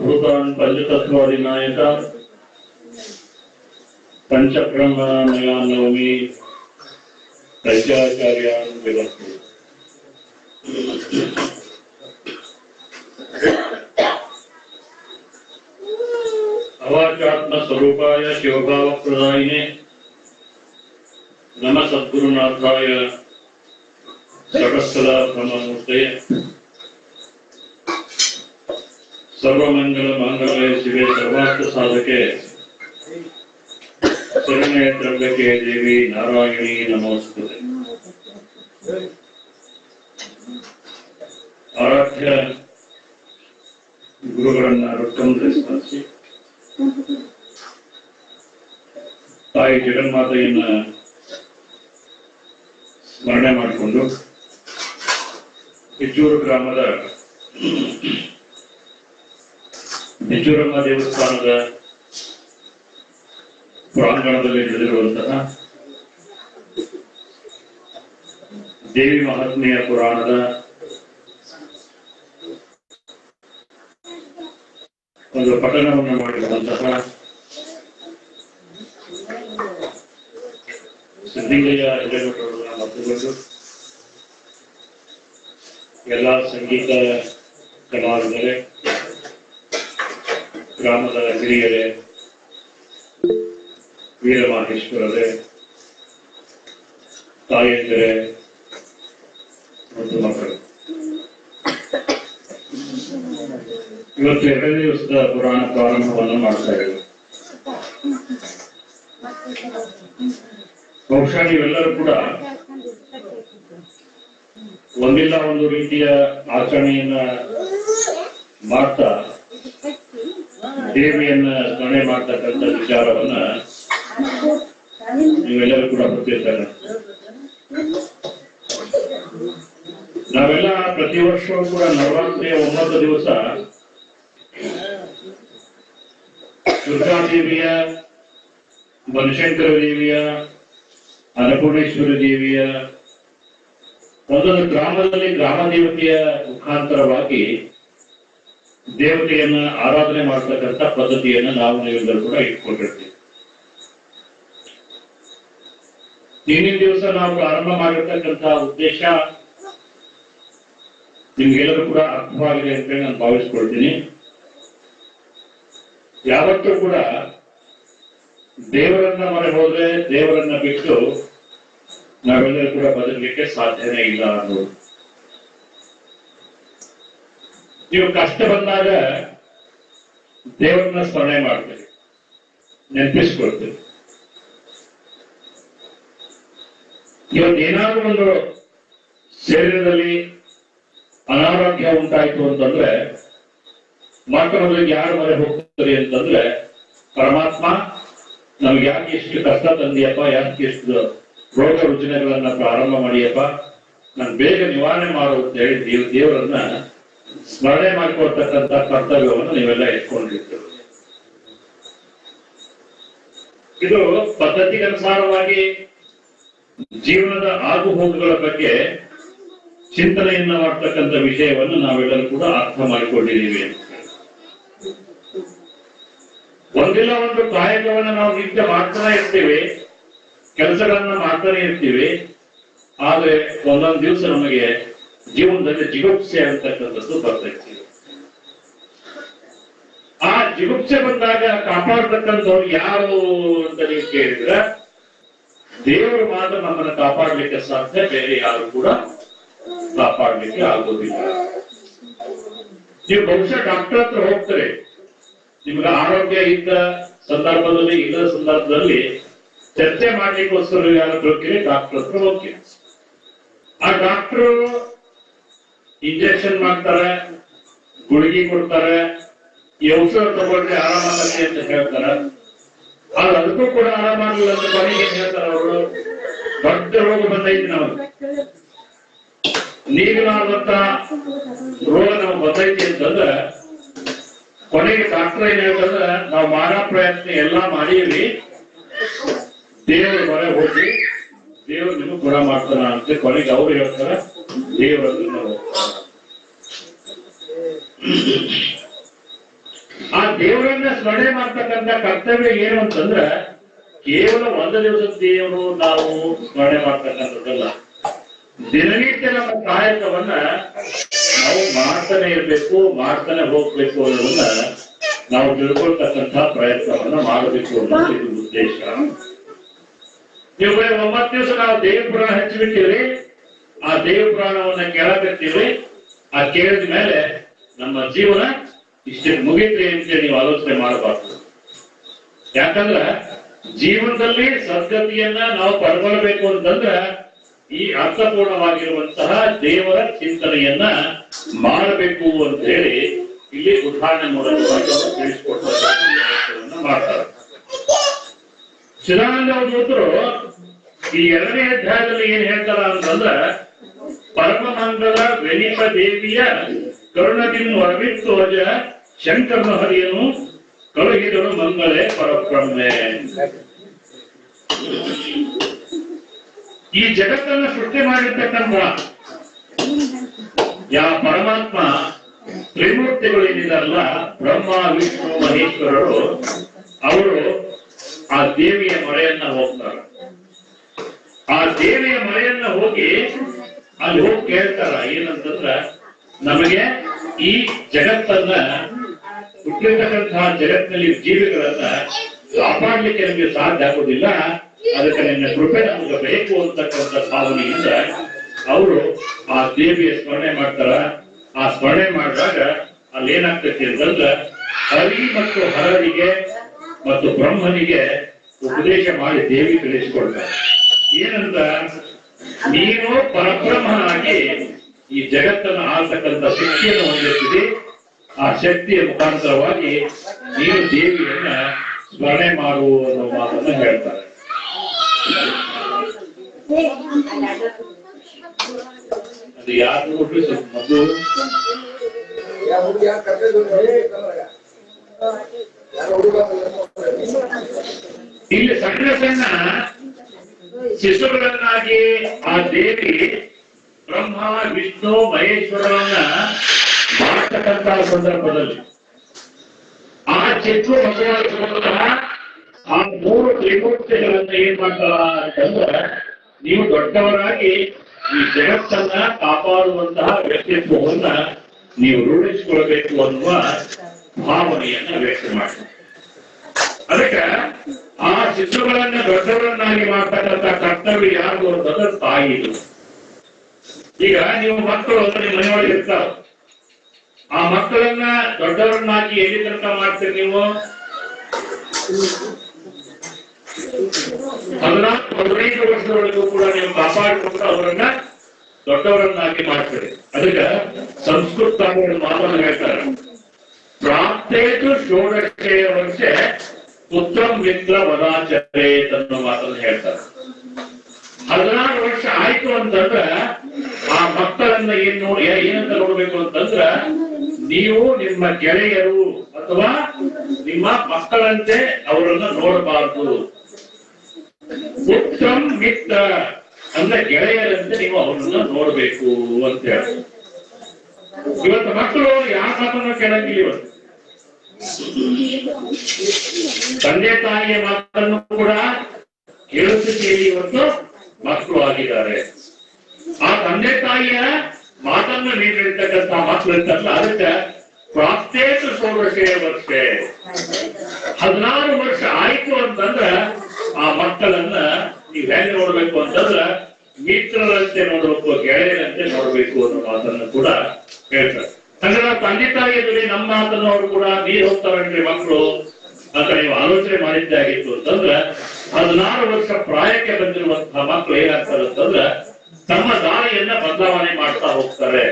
भूतान पंचतत्वाधिनायक पंचब्रह्ममया नवमी प्रज्ञाचार्यान् विभक्ति अवाचात्म स्वरूपाय शिवभाव प्रदायिने नमः सद्गुरुनाथाय सकलसदा ब्रह्ममूर्तये सर्वमंगल मांगल्ये शिवे सर्वार्थ साधके शरण्ये त्र्यंबके देवी नारायणी नमोस्तुते। आराध्य ಗುರುಗಳನ್ನ ರೊಕ್ಕಂದ್ರೆ ತಾಯಿ ಜಗನ್ಮಾತೆಯನ್ನ ಸ್ಮರಣೆ ಮಾಡಿಕೊಂಡು ಬಿಚ್ಚೂರು ಗ್ರಾಮದ ಬಿಚ್ಚೂರಮ್ಮ ದೇವಸ್ಥಾನದ ಪ್ರಾಂಗಣದಲ್ಲಿ ನಡೆದಿರುವಂತಹ ದೇವಿ ಮಹಾತ್ಮೆಯ ಪುರಾಣದ ಒಂದು ಪಠಣವನ್ನು ಮಾಡಿರುವಂತಹ ಸಿದ್ಧಿಂಗಯ್ಯ ಹಿರೇಮಠರವರ ಮತ್ತೊಂದು ಎಲ್ಲ ಸಂಗೀತ ಕಲಾವಿದರೆ, ಗ್ರಾಮದ ಹಿರಿಯರೇ, ವೀರಮಾಹೇಶ್ವರರೇ, ತಾಯಂದಿರೇ ಮತ್ತು ಮಕ್ಕಳು, ಇವತ್ತು 2ನೇ ದಿವಸದ ಪುರಾಣ ಪ್ರಾರಂಭವನ್ನು ಮಾಡ್ತಾ ಇದ್ದೇವೆ. ಬಹುಶಃ ನೀವೆಲ್ಲರೂ ಕೂಡ ಒಂದಿಲ್ಲ ಒಂದು ರೀತಿಯ ಆಚರಣೆಯನ್ನ ಮಾಡ್ತಾ ದೇವಿಯನ್ನ ಸ್ಮರಣೆ ಮಾಡ್ತಕ್ಕಂಥ ವಿಚಾರವನ್ನ ನೀವೆಲ್ಲರೂ ಕೂಡ ಗೊತ್ತಿರ್ತಾರೆ. ನಾವೆಲ್ಲ ಪ್ರತಿ ವರ್ಷವೂ ಕೂಡ ನವರಾತ್ರಿಯ 9 ದಿವಸ ದುರ್ಗಾದೇವಿಯ, ಬನಶಂಕರ ದೇವಿಯ, ಅನ್ನಪೂರ್ಣೇಶ್ವರಿ ದೇವಿಯ ಒಂದೊಂದು ಗ್ರಾಮದಲ್ಲಿ ಗ್ರಾಮ ದೇವತೆಯ ಮುಖಾಂತರವಾಗಿ ದೇವತೆಯನ್ನ ಆರಾಧನೆ ಮಾಡತಕ್ಕಂಥ ಪದ್ಧತಿಯನ್ನ ನಾವು ನೀವೆಲ್ಲರೂ ಕೂಡ ಇಟ್ಕೊಂಡಿರ್ತೀವಿ. ಹಿಂದಿನ ದಿವಸ ನಾವು ಪ್ರಾರಂಭ ಮಾಡಿರ್ತಕ್ಕಂಥ ಉದ್ದೇಶ ನಿಮ್ಗೆಲ್ಲರೂ ಕೂಡ ಅರ್ಥವಾಗಿದೆ ಅಂತ ನಾನು ಭಾವಿಸ್ಕೊಳ್ತೀನಿ. ಯಾವತ್ತೂ ಕೂಡ ದೇವರನ್ನ ಮೊರೆ ಹೋದ್ರೆ, ದೇವರನ್ನ ಬಿಟ್ಟು ನಾವೆಲ್ಲರೂ ಕೂಡ ಬದುಕಲಿಕ್ಕೆ ಸಾಧ್ಯನೇ ಇಲ್ಲ ಅನ್ನೋದು. ನೀವು ಕಷ್ಟ ಬಂದಾಗ ದೇವರನ್ನ ಸ್ಮರಣೆ ಮಾಡ್ತೀರಿ, ನೆನಪಿಸ್ಕೊಳ್ತೀರಿ. ಇವತ್ತೇನಾದ್ರೂ ಒಂದು ಶರೀರದಲ್ಲಿ ಅನಾರೋಗ್ಯ ಉಂಟಾಯ್ತು ಅಂತಂದ್ರೆ ಮೊದಲಿಗೆ ಯಾರು ಮೊರೆ ಹೋಗ್ತಾರೆ ಅಂತಂದ್ರೆ, ಪರಮಾತ್ಮ ನಮ್ಗೆ ಯಾಕೆ ಇಷ್ಟು ಕಷ್ಟ ತಂದಿಯಪ್ಪ, ಯಾಕೆ ಇಷ್ಟು ರೋಗ ರುಜಿನಗಳನ್ನ ಪ್ರಾರಂಭ ಮಾಡಿಯಪ್ಪ, ನಾನು ಬೇಗ ನಿವಾರಣೆ ಮಾಡು ಅಂತ ಹೇಳಿ ದೇವರನ್ನ ಸ್ಮರಣೆ ಮಾಡಿಕೊಳ್ತಕ್ಕಂಥ ಕರ್ತವ್ಯವನ್ನು ನೀವೆಲ್ಲ ಇಟ್ಕೊಂಡಿರ್ತೀವಿ. ಇದು ಪದ್ಧತಿಗನುಸಾರವಾಗಿ ಜೀವನದ ಆಗು ಹೋಗುಗಳ ಬಗ್ಗೆ ಚಿಂತನೆಯನ್ನ ಮಾಡ್ತಕ್ಕಂಥ ವಿಷಯವನ್ನು ನಾವೆಲ್ಲರೂ ಕೂಡ ಅರ್ಥ ಮಾಡಿಕೊಂಡಿದ್ದೀವಿ. ಒಂದಿಲ್ಲ ಒಂದು ಕಾಯಕವನ್ನು ನಾವು ನಿತ್ಯ ಮಾಡ್ತಾನೆ ಇರ್ತೀವಿ, ಕೆಲಸಗಳನ್ನ ಮಾಡ್ತಾನೆ ಇರ್ತೀವಿ. ಆದ್ರೆ ಒಂದೊಂದು ದಿವಸ ನಮಗೆ ಜೀವನದಲ್ಲಿ ಜಿಗುಪ್ಸೆ ಅಂತಕ್ಕಂಥದ್ದು ಬರ್ತೈತಿ. ಆ ಜಿಗುಪ್ಸೆ ಬಂದಾಗ ಕಾಪಾಡ್ತಕ್ಕಂಥವ್ರು ಯಾರು ಅಂತ ನೀವು ಕೇಳಿದ್ರೆ, ದೇವರು ಮಾತ್ರ ನಮ್ಮನ್ನು ಕಾಪಾಡ್ಲಿಕ್ಕೆ ಸಾಧ್ಯ, ಬೇರೆ ಯಾರು ಕೂಡ ಕಾಪಾಡ್ಲಿಕ್ಕೆ ಆಗೋದಿಲ್ಲ. ನೀವು ಬಹುಶಃ ಡಾಕ್ಟರ್ ಹತ್ರ ಹೋಗ್ತಾರೆ, ನಿಮ್ಗೆ ಆರೋಗ್ಯ ಇದ್ದ ಸಂದರ್ಭದಲ್ಲಿ, ಇಲ್ಲದ ಸಂದರ್ಭದಲ್ಲಿ ಚರ್ಚೆ ಮಾಡ್ಲಿಕ್ಕೋಸ್ಕರ ಯಾರು ಹೋಗ್ತೀರಿ, ಡಾಕ್ಟರ್ ಹತ್ರ ಹೋಗ್ತೀವಿ. ಆ ಡಾಕ್ಟರ್ ಇಂಜೆಕ್ಷನ್ ಮಾಡ್ತಾರೆ, ಗುಳಿಗೆ ಕೊಡ್ತಾರೆ, ಈ ಔಷಧ ತಗೊಂಡ್ರೆ ಆರಾಮಾಗತ್ತೆ ಅಂತ ಹೇಳ್ತಾರೆ. ಆದ್ರೆ ಅದಕ್ಕೂ ಕೂಡ ಆರಾಮಾಗಲ್ಲ ಅಂತ ಕೊನೆಗೆ ಹೇಳ್ತಾರೆ ಅವರು, ದೊಡ್ಡ ರೋಗ ಬಂದೈತಿ, ನಾವು ನೀಗಲಾರ್ದಂತ ರೋಗ ನಾವು ಬಂದೈತಿ ಅಂತಂದ್ರೆ ಕೊನೆಗೆ ಡಾಕ್ಟರ್ ಏನ್ ಹೇಳ್ತಂದ್ರೆ, ನಾವು ಮಾಡೋ ಪ್ರಯತ್ನ ಎಲ್ಲಾ ಮಾಡೀವಿ, ದೇವರ ಮೊರೆ ಹೋಗಿ ದೇವರು ನಿಮಗೆ ಗುಣ ಮಾಡ್ತಾನ ಅಂತ ಕೊನೆಗೆ ಅವ್ರು ಹೇಳ್ತಾರೆ, ದೇವರನ್ನು ನಾವು ಆ ದೇವರನ್ನ ಸ್ಮರಣೆ ಮಾಡ್ತಕ್ಕಂಥ ಕರ್ತವ್ಯ ಏನು ಅಂತಂದ್ರೆ, ಕೇವಲ ಒಂದು ದಿವಸದ ದೇವರು ನಾವು ಸ್ಮರಣೆ ಮಾಡ್ತಕ್ಕಂಥದ್ದಲ್ಲ, ದಿನನಿತ್ಯ ನಮ್ಮ ಕಾಯಕವನ್ನ ನಾವು ಮಾಡ್ತಾನೆ ಇರ್ಬೇಕು, ಮಾಡ್ತಾನೆ ಹೋಗ್ಬೇಕು ಅನ್ನೋದನ್ನ ನಾವು ತಿಳ್ಕೊಳ್ತಕ್ಕಂಥ ಪ್ರಯತ್ನವನ್ನ ಮಾಡಬೇಕು ಅನ್ನೋದು ಇದು ಉದ್ದೇಶ. ನೀವು 9 ದಿವಸ ನಾವು ದೇವ ಪುರಾಣ ಹಚ್ಚಿಬಿಟ್ಟಿವ್ರಿ, ಆ ದೇವ ಪುರಾಣವನ್ನ ಕೇಳಕತ್ತೀವಿ. ಆ ಕೇಳಿದ ಮೇಲೆ ನಮ್ಮ ಜೀವನ ಇಷ್ಟೇ ಮುಗಿತ್ರಿ ಅಂತೇಳಿ ನೀವು ಆಲೋಚನೆ ಮಾಡಬಾರ್ದು. ಯಾಕಂದ್ರೆ ಜೀವನದಲ್ಲಿ ಸದ್ಗತಿಯನ್ನ ನಾವು ಪಡ್ಕೊಳ್ಬೇಕು ಅಂತಂದ್ರೆ ಈ ಅರ್ಥಪೂರ್ಣವಾಗಿರುವಂತಹ ದೇವರ ಚಿಂತನೆಯನ್ನ ಮಾಡಬೇಕು ಅಂತ ಹೇಳಿ ಇಲ್ಲಿ ಉದಾಹರಣೆ ಮೂಲಕವಾಗಿ ತಿಳಿಸಿಕೊಡ್ತಾರೆ ಮಾಡ್ತಾರೆ. ಚಿದಾನಂದ ಅವಧೂತರು ಈ 2ನೇ ಅಧ್ಯಾಯದಲ್ಲಿ ಏನ್ ಹೇಳ್ತಾರ ಅಂತಂದ್ರ ಪರಮ ಮಂಗಲ ವೆನಿಪ ದೇವಿಯ ಕರುಣದಿನ್ ವರವಿತ್ತೋಜ ಶಂಕರನ ಹರಿಯನು ಕಳುಹಿದನು ಮಂಗಳೆ ಪರಬ್ರಹ್ಮೆ. ಈ ಜಗತ್ತನ್ನು ಸೃಷ್ಟಿ ಮಾಡಿರ್ತಕ್ಕಂಥ ಯಾವ ಪರಮಾತ್ಮ ತ್ರಿಮೂರ್ತಿಗಳು ಏನಿದಾರಲ್ಲ, ಬ್ರಹ್ಮ ವಿಷ್ಣು ಮಹೇಶ್ವರರು, ಅವರು ಆ ದೇವಿಯ ಮೊರೆಯನ್ನ ಹೋಗ್ತಾರೆ. ಆ ದೇವಿಯ ಮೊರೆಯನ್ನ ಹೋಗಿ ಅಲ್ಲಿ ಹೋಗಿ ಕೇಳ್ತಾರ, ಏನಂತಂದ್ರ ನಮಗೆ ಈ ಜಗತ್ತನ್ನ ಹುಟ್ಟಿರ್ತಕ್ಕಂತಹ ಜಗತ್ತಿನಲ್ಲಿ ಜೀವಿಗಳನ್ನ ಕಾಪಾಡ್ಲಿಕ್ಕೆ ನಮಗೆ ಸಾಧ್ಯ ಆಗುದಿಲ್ಲ, ಅದಕ್ಕೆ ನಿನ್ನ ಕೃಪೆ ನಮಗೆ ಬೇಕು ಅಂತಕ್ಕಂಥ ಭಾವನೆಯಿಂದ ಅವರು ಆ ದೇವಿಯ ಸ್ಮರಣೆ ಮಾಡ್ತಾರ. ಆ ಸ್ಮರಣೆ ಮಾಡಿದಾಗ ಅಲ್ಲಿ ಏನಾಗ್ತೈತಿ ಅಂತಂದ್ರ ಹರಿ ಮತ್ತು ಹರರಿಗೆ ಮತ್ತು ಬ್ರಹ್ಮನಿಗೆ ಉಪದೇಶ ಮಾಡಿ ದೇವಿ ತಿಳಿಸಿಕೊಡ್ತಾರೆ. ಏನಂತ, ನೀನು ಪರಬ್ರಹ್ಮನಾಗಿ ಈ ಜಗತ್ತನ್ನು ಆಳ್ತಕ್ಕಂಥ ಶಕ್ತಿಯನ್ನು ಹೊಂದಿರ್ತೀವಿ. ಆ ಶಕ್ತಿಯ ಮುಖಾಂತರವಾಗಿ ನೀನು ದೇವಿಯನ್ನ ಸ್ಮರಣೆ ಮಾಡುವ ಅನ್ನೋ ಮಾತನ್ನ ಹೇಳ್ತಾರೆ. ಅದು ಯಾರು ನೋಡ್ರಿ ಸ್ವಲ್ಪ ಮಗು ಇಲ್ಲಿ ಸಣ್ಣ ಸಣ್ಣ ಶಿಶುಗಳನ್ನಾಗಿ ಆ ದೇವಿ ಬ್ರಹ್ಮ ವಿಷ್ಣು ಮಹೇಶ್ವರರನ್ನ ಮಾಡತಕ್ಕಂತಹ ಸಂದರ್ಭದಲ್ಲಿ ಆ ಚಿಕ್ಕ ಮಗುವಂತಹ ಆ 3 ತ್ರಿಮೂರ್ತಿಗಳನ್ನ ಏನ್ ಮಾಡ್ತಾರ ಅಂತಂದ್ರೆ, ನೀವು ದೊಡ್ಡವರಾಗಿ ಈ ಜಗತ್ತನ್ನ ಕಾಪಾಡುವಂತಹ ವ್ಯಕ್ತಿತ್ವವನ್ನ ನೀವು ರೂಢಿಸಿಕೊಳ್ಬೇಕು ಅನ್ನುವ ಭಾವನೆಯನ್ನ ವ್ಯಕ್ತ ಮಾಡ್ತಾರೆ. ಅದಕ್ಕೆ ಆ ಶಿಶುಗಳನ್ನ ದೊಡ್ಡವರನ್ನಾಗಿ ಮಾಡ್ತಕ್ಕಂಥ ಕರ್ತವ್ಯ ಯಾರು ಅಂತಂದ್ರೆ ತಾಯಿದು. ಈಗ ನೀವು ಮಕ್ಕಳು ನಿಮ್ಮ ಮನೆಯೊಳಗೆ ಇರ್ತಾವ, ಆ ಮಕ್ಕಳನ್ನ ದೊಡ್ಡವರನ್ನಾಗಿ ಎಲ್ಲಿ ತನಕ ಮಾಡ್ತೀರಿ ನೀವು? 14-15 ವರ್ಷದವರೆಗೂ ಕೂಡ ನೀವು ಕಾಪಾಡಿಕೊಂಡು ಅವರನ್ನ ದೊಡ್ಡವರನ್ನಾಗಿ ಮಾಡ್ತೀರಿ. ಅದಕ್ಕೆ ಸಂಸ್ಕೃತ ಮಾತನ್ನು ಹೇಳ್ತಾರೆ, ಪ್ರಾಪ್ತೇತು ಷೋಡಶೇ ವರ್ಷ ಪುತ್ರಂ ಮಿತ್ರ ವದಾಚರೇ ಅನ್ನೋ ಮಾತನ್ನು ಹೇಳ್ತಾರೆ. 16 ವರ್ಷ ಆಯ್ತು ಅಂತಂದ್ರ ಆ ಮಕ್ಕಳನ್ನ ಏನಂತ ನೋಡ್ಬೇಕು ಅಂತಂದ್ರ, ನೀವು ನಿಮ್ಮ ಗೆಳೆಯರು ಅಥವಾ ನಿಮ್ಮ ಮಕ್ಕಳಂತೆ ಅವರನ್ನ ನೋಡಬಾರದು. ಪುತ್ರಂ ಮಿತ್ರ ಅಂದ್ರೆ ಗೆಳೆಯರಂತೆ ನೀವು ಅವರನ್ನ ನೋಡ್ಬೇಕು ಅಂತ ಹೇಳಿ. ಇವತ್ತು ಮಕ್ಕಳು ಯಾವ ಮಾತನ್ನು ಕೇಳಂಗಿಲ್ಲ. ಇವತ್ತು ತಂದೆ ತಾಯಿಯ ಮಾತನ್ನು ಕೂಡ ಕೇಳಿಸುತ್ತೀರಿ ಇವತ್ತು ಮಕ್ಕಳು ಆಗಿದ್ದಾರೆ. ಆ ತಂದೆ ತಾಯಿಯ ಮಾತನ್ನು ನೀಡಿರ್ತಕ್ಕಂಥ ಮಕ್ಕಳು ಇರ್ತಾರಲ್ಲ, ಅದಕ್ಕೆ ಪ್ರಾಪ್ತೇತು ಷೋಡಶೇ ವರ್ಷ 16 ವರ್ಷ ಆಯ್ತು ಅಂತಂದ್ರ ಆ ಮಕ್ಕಳನ್ನ ನೀವ್ ಹೆಂಗೆ ನೋಡ್ಬೇಕು ಅಂತಂದ್ರ ಮಿತ್ರರಂತೆ ನೋಡ್ಬೇಕು, ಗೆಳೆಯರಂತೆ ನೋಡ್ಬೇಕು ಅನ್ನೋ ಮಾತನ್ನು ಕೂಡ ಹೇಳ್ತಾರೆ. ಅಂದ್ರೆ ತಂದೆ ತಾಯಿಯಲ್ಲಿ ನಮ್ಮ ಮಾತನ್ನು ಅವರು ಕೂಡ ನೀರ್ ಹೋಗ್ತಾರನ್ರಿ ಮಕ್ಕಳು ಅಂತ ನೀವು ಆಲೋಚನೆ ಮಾಡಿದ್ದಾಗಿತ್ತು ಅಂತಂದ್ರ 16 ವರ್ಷ ಪ್ರಾಯಕ್ಕೆ ಬಂದಿರುವಂತಹ ಮಕ್ಕಳು ಏನಾಗ್ತಾರೆ ಅಂತಂದ್ರ ತಮ್ಮ ದಾರಿಯನ್ನ ಬದಲಾವಣೆ ಮಾಡ್ತಾ ಹೋಗ್ತಾರೆ.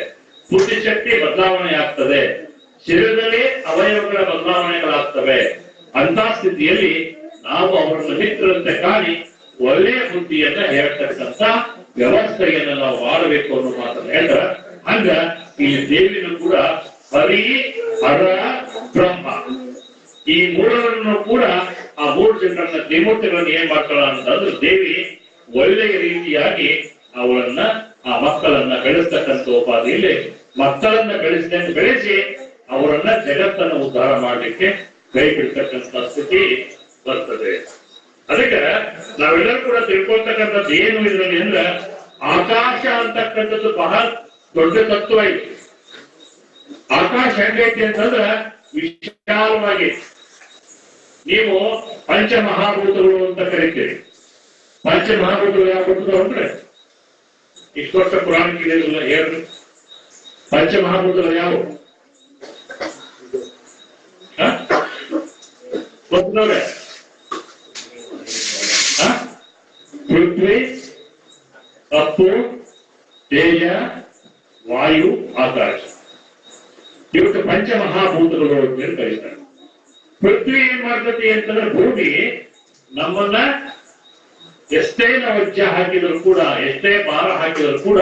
ಬುದ್ಧಿಶಕ್ತಿ ಬದಲಾವಣೆ ಆಗ್ತದೆ, ಶರೀರದಲ್ಲಿ ಅವಯವಗಳ ಬದಲಾವಣೆಗಳಾಗ್ತವೆ. ಅಂತ ಸ್ಥಿತಿಯಲ್ಲಿ ನಾವು ಅವರನ್ನು ಮಿತ್ರರಂತೆ ಕಾಣಿ ಒಳ್ಳೆಯ ಬುದ್ಧಿಯನ್ನ ಹೇಳ್ತಕ್ಕಂಥ ವ್ಯವಸ್ಥೆಯನ್ನ ನಾವು ಮಾಡಬೇಕು ಅನ್ನೋ ಮಾತನ್ನ ಹೇಳ್ತಾರೆ. ಹಂಗ ಈ ದೇವಿನೂ ಕೂಡ ಹರಿ ಹರ ಬ್ರಹ್ಮ ಈ ಮೂರನ್ನು ಕೂಡ ಆ 3 ಜನರನ್ನ ತ್ರಿಮೂರ್ತಿಗಳನ್ನ ಏನ್ ಮಾಡ್ತಾಳ ಅಂತಂದ್ರೆ ದೇವಿ ಒಳ್ಳೆಯ ರೀತಿಯಾಗಿ ಅವರನ್ನ ಆ ಮಕ್ಕಳನ್ನ ಬೆಳೆಸ್ತಕ್ಕಂಥ ಉಪಾಧಿಯಲ್ಲಿ ಮಕ್ಕಳನ್ನ ಬೆಳೆಸಿ ಅವರನ್ನ ಜಗತ್ತನ್ನು ಉದ್ಧಾರ ಮಾಡ್ಲಿಕ್ಕೆ ಕೈ ಬಿಡ್ತಕ್ಕಂಥ ಸ್ಥಿತಿ ಬರ್ತದೆ. ಅದಕ್ಕೆ ನಾವೆಲ್ಲರೂ ಕೂಡ ತಿಳ್ಕೊಳ್ತಕ್ಕಂಥದ್ದು ಏನು ಇದರಲ್ಲಿ ಅಂದ್ರೆ, ಆಕಾಶ ಅಂತಕ್ಕಂಥದ್ದು ಬಹಳ ದೊಡ್ಡ ತತ್ವ ಇದೆ. ಆಕಾಶ ಹೆಂಗೈತಿ ಅಂತಂದ್ರ ವಿಶಾಲವಾಗಿ ನೀವು ಪಂಚಮಹಾಭೂತಗಳು ಅಂತ ಕರಿತೀರಿ. ಪಂಚಮಹಾಭೂತಗಳು ಯಾವ ಗೊತ್ತದ ಅಂದ್ರೆ ಇಷ್ಟು ವರ್ಷ ಪುರಾಣಕ್ಕೆ ಹೇಳ್ರಿ. ಪಂಚಮಹಾಭೂತಗಳು ಯಾವ ಗೊತ್ತದವ್ರೆ? ಪೃಥ್ವಿ, ಅಪ್ಪು, ತೇಜ, ವಾಯು, ಆಕಾಶ. ಇವತ್ತು ಪಂಚಮಹಾಭೂತಗಳು ಅಂತ ಕರೀತಾರೆ. ಪೃಥ್ವಿ ಏನ್ ಮಾಡ್ತತಿ ಅಂತಂದ್ರೆ ಭೂಮಿ ನಮ್ಮನ್ನ ಎಷ್ಟೇ ನಾವು ಹೆಜ್ಜೆ ಹಾಕಿದ್ರು ಕೂಡ, ಎಷ್ಟೇ ಭಾರ ಹಾಕಿದ್ರು ಕೂಡ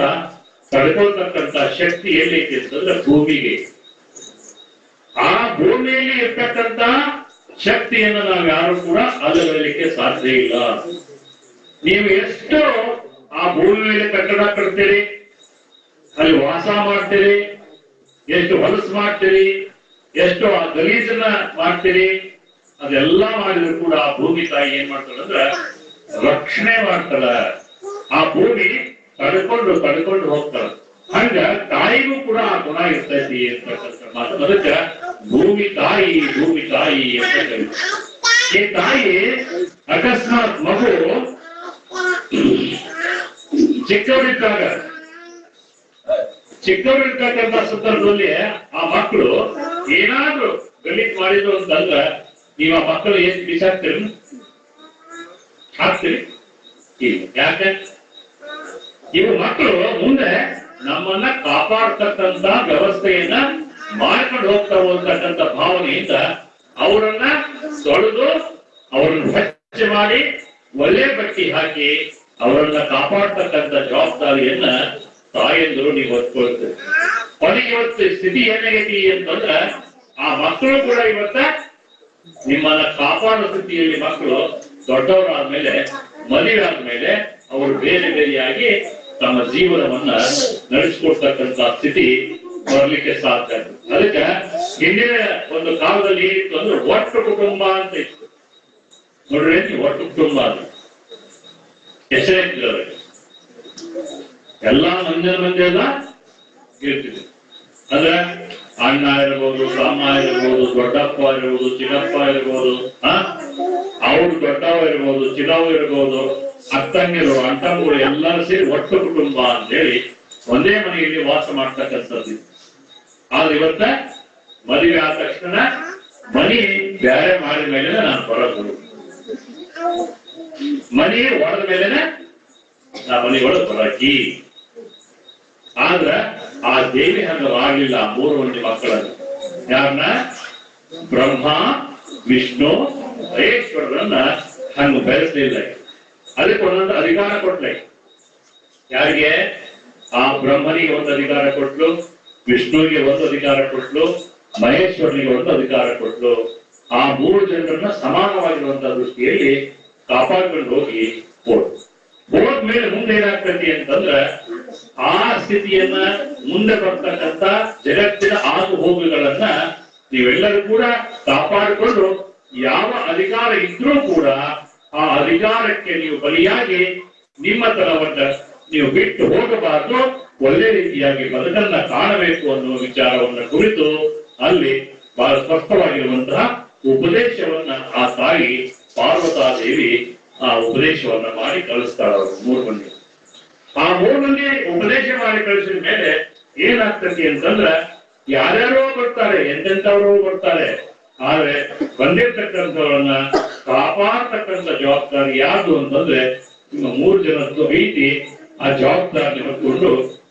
ತಡ್ಕೊಳ್ತಕ್ಕಂಥ ಶಕ್ತಿ ಎಲ್ಲೈತಿ ಅಂತಂದ್ರೆ ಭೂಮಿಗೆ. ಆ ಭೂಮಿಯಲ್ಲಿ ಇರ್ತಕ್ಕಂಥ ಶಕ್ತಿಯನ್ನು ನಾವು ಯಾರು ಕೂಡ ಅಲ್ಲಗಲಿಕ್ಕೆ ಸಾಧ್ಯ ಇಲ್ಲ. ನೀವು ಎಷ್ಟು ಆ ಭೂಮಿ ಮೇಲೆ ಕಟ್ಟಡ ಕಟ್ತೀರಿ, ಅಲ್ಲಿ ವಾಸ ಮಾಡ್ತೀರಿ, ಎಷ್ಟು ಹೊಲಸು ಮಾಡ್ತೀರಿ, ಎಷ್ಟು ಆ ಗಲೀಜನ್ನ ಮಾಡ್ತೀರಿ, ಅದೆಲ್ಲ ಮಾಡಿದ್ರು ಕೂಡ ಆ ಭೂಮಿ ತಾಯಿ ಏನ್ ಮಾಡ್ತಾಳೆ ಅಂದ್ರೆ ರಕ್ಷಣೆ ಮಾಡ್ತಾಳ. ಆ ಭೂಮಿ ತಡ್ಕೊಂಡು ಹೋಗ್ತಾಳ. ಹಂಗ ತಾಯಿಗೂ ಕೂಡ ಆ ಗುಣ ಇರ್ತೈತಿ ಅಂತಕ್ಕಂಥ ಮಾತು. ಅದಕ್ಕೆ ಭೂಮಿ ತಾಯಿ ಅಂತ ಹೇಳಿ. ಈ ತಾಯಿ ಅಕಸ್ಮಾತ್ ಮಗು ಚಿಕ್ಕವರಿರ್ತಕ್ಕಂಥ ಸಂದರ್ಭದಲ್ಲಿ ಆ ಮಕ್ಕಳು ಏನಾದ್ರೂ ಗಲೀಜ್ ಮಾಡಿದ್ರು ಅಂತಂದ್ರೆ ನೀವು ಆ ಮಕ್ಕಳು ಏನ್ ಬಿಸಾಕ್ತೀರಿ? ಹಾಕ್ತೀರಿ? ಯಾಕೆ? ಇವು ಮಕ್ಕಳು ಮುಂದೆ ನಮ್ಮನ್ನ ಕಾಪಾಡ್ತಕ್ಕಂತ ವ್ಯವಸ್ಥೆಯನ್ನ ಮಾಡ್ಕೊಂಡು ಹೋಗ್ತಾವ ಅಂತಕ್ಕಂಥ ಭಾವನೆಯಿಂದ ಅವರನ್ನ ತೊಳೆದು ಅವರನ್ನು ಸ್ವಚ್ಛ ಮಾಡಿ ಒಳ್ಳೆ ಬಟ್ಟೆ ಹಾಕಿ ಅವರನ್ನ ಕಾಪಾಡ್ತಕ್ಕಂಥ ಜವಾಬ್ದಾರಿಯನ್ನ ತಾಯಂದರು ನೀವು ಹೊತ್ಕೊಳ್ತೀರಿ. ಕೊನೆಗೆ ಇವತ್ತು ಸ್ಥಿತಿ ಏನಾಗೈತಿ ಅಂತಂದ್ರ ಆ ಮಕ್ಕಳು ಕೂಡ ಇವತ್ತ ನಿಮ್ಮನ್ನ ಕಾಪಾಡೋ ಸ್ಥಿತಿಯಲ್ಲಿ ಮಕ್ಕಳು ದೊಡ್ಡವರಾದ್ಮೇಲೆ, ಮದುವೆ ಆದ್ಮೇಲೆ ಅವರು ಬೇರೆ ಬೇರೆಯಾಗಿ ತಮ್ಮ ಜೀವನವನ್ನ ನಡೆಸಿಕೊಡ್ತಕ್ಕಂಥ ಸ್ಥಿತಿ ಬರ್ಲಿಕ್ಕೆ ಸಾಧ್ಯ. ಅದಕ್ಕೆ ಹಿಂದಿನ ಒಂದು ಕಾಲದಲ್ಲಿ ಏನಿತ್ತು ಅಂದ್ರೆ ಒಟ್ಟು ಕುಟುಂಬ ಅಂತ ಇತ್ತು ನೋಡ್ರಿ. ಒಟ್ಟು ಕುಟುಂಬ ಅದು ಹೆಸರಿದ್ರು ಅವ್ರಿಗೆ ಎಲ್ಲಾ ಮಂದಿ ಎಲ್ಲ ಇರ್ತಿದ್ರು. ಅಂದ್ರೆ ಅಣ್ಣ ಇರ್ಬೋದು, ತಮ್ಮ ಇರ್ಬೋದು, ದೊಡ್ಡಪ್ಪ ಇರ್ಬೋದು, ಚಿನ್ನಪ್ಪ ಇರ್ಬೋದು, ಅವ್ರು ದೊಡ್ಡವ ಇರ್ಬೋದು, ಚಿನ್ನವ ಇರ್ಬೋದು, ಅಕ್ಕಂಗಿರು ಅಣ್ಣಂಗಳು ಎಲ್ಲರೂ ಸೇರಿ ಒಟ್ಟು ಕುಟುಂಬ ಅಂತ ಹೇಳಿ ಒಂದೇ ಮನೆಯಲ್ಲಿ ವಾಸ ಮಾಡ್ತಕ್ಕಂಥದ್ದು. ಆದ್ರೆ ಇವತ್ತ ಮದುವೆ ಆದ ತಕ್ಷಣ ಮನಿ ಬೇರೆ ಮಾಡಿದ ಮೇಲೆ ನಾನು ಬರೋದು, ಮನಿ ಒಡೆದ ಮೇಲೆನೆ ನಾ ಮನಿ ಒಳಗೆ ಬರಾಕಿ. ಆದ್ರ ಆ ದೇವಿ ಹಂಗ ಆಗ್ಲಿಲ್ಲ. 3 ಮಂದಿ ಮಕ್ಕಳನ್ನು ಯಾರನ್ನ? ಬ್ರಹ್ಮ, ವಿಷ್ಣು, ಮಹೇಶ್ವರರನ್ನ ಹಂಗ ಬೆಳೆಸಲಿಲ್ಲ. ಅದಕ್ಕೆ ಒಂದೊಂದು ಅಧಿಕಾರ ಕೊಟ್ಲೆ. ಯಾರಿಗೆ? ಆ ಬ್ರಹ್ಮನಿಗೆ ಒಂದು ಅಧಿಕಾರ ಕೊಟ್ಲು, ವಿಷ್ಣುವಿಗೆ ಒಂದು ಅಧಿಕಾರ ಕೊಟ್ಲು, ಮಹೇಶ್ವರನಿಗೆ ಒಂದು ಅಧಿಕಾರ ಕೊಟ್ಲು. ಆ 3 ಜನರನ್ನ ಸಮಾನವಾಗಿರುವಂತಹ ದೃಷ್ಟಿಯಲ್ಲಿ ಕಾಪಾಡ್ಕೊಂಡು ಹೋಗಿ ಹೋದ್ಮೇಲೆ ಮುಂದೆ ಏನಾಗ್ತೈತಿ ಅಂತಂದ್ರ ಆ ಸ್ಥಿತಿಯನ್ನ ಮುಂದೆ ಬರ್ತಕ್ಕಂಥ ಜಗತ್ತಿನ ಆಗು ಹೋಗುಗಳನ್ನ ನೀವೆಲ್ಲರೂ ಕೂಡ ಕಾಪಾಡಿಕೊಂಡು ಯಾವ ಅಧಿಕಾರ ಇದ್ರೂ ಕೂಡ ಆ ಅಧಿಕಾರಕ್ಕೆ ನೀವು ಬಲಿಯಾಗಿ ನಿಮ್ಮ ತನವನ್ನ ನೀವು ಬಿಟ್ಟು ಹೋಗಬಾರದು, ಒಳ್ಳೆ ರೀತಿಯಾಗಿ ಬದುಕನ್ನ ಕಾಣಬೇಕು ಅನ್ನುವ ವಿಚಾರವನ್ನ ಕುರಿತು ಅಲ್ಲಿ ಬಹಳ ಸ್ಪಷ್ಟವಾಗಿರುವಂತಹ ಉಪದೇಶವನ್ನ ಆ ತಾಯಿ ಪಾರ್ವತಾದೇವಿ ಆ ಉಪದೇಶವನ್ನ ಮಾಡಿ ಕಳಿಸ್ತಾಳ. 3 ಮಂದಿ. ಆ 3 ಮಂದಿ ಉಪದೇಶ ಮಾಡಿ ಕಳಿಸಿದ ಮೇಲೆ ಏನಾಗ್ತತಿ ಅಂತಂದ್ರ ಯಾರ್ಯಾರೋ ಬರ್ತಾರೆ, ಎಂತೆಂಥವ್ರು ಬರ್ತಾರೆ. ಆದ್ರೆ ಬಂದಿರ್ತಕ್ಕಂಥವ್ರನ್ನ ಕಾಪಾಡ್ತಕ್ಕಂಥ ಜವಾಬ್ದಾರಿ ಯಾವುದು ಅಂತಂದ್ರೆ ನಿಮ್ಮ 3 ಜನದ್ದು ಐತಿ. ಆ ಜವಾಬ್ದಾರಿ ಹೊತ್ಕೊಂಡು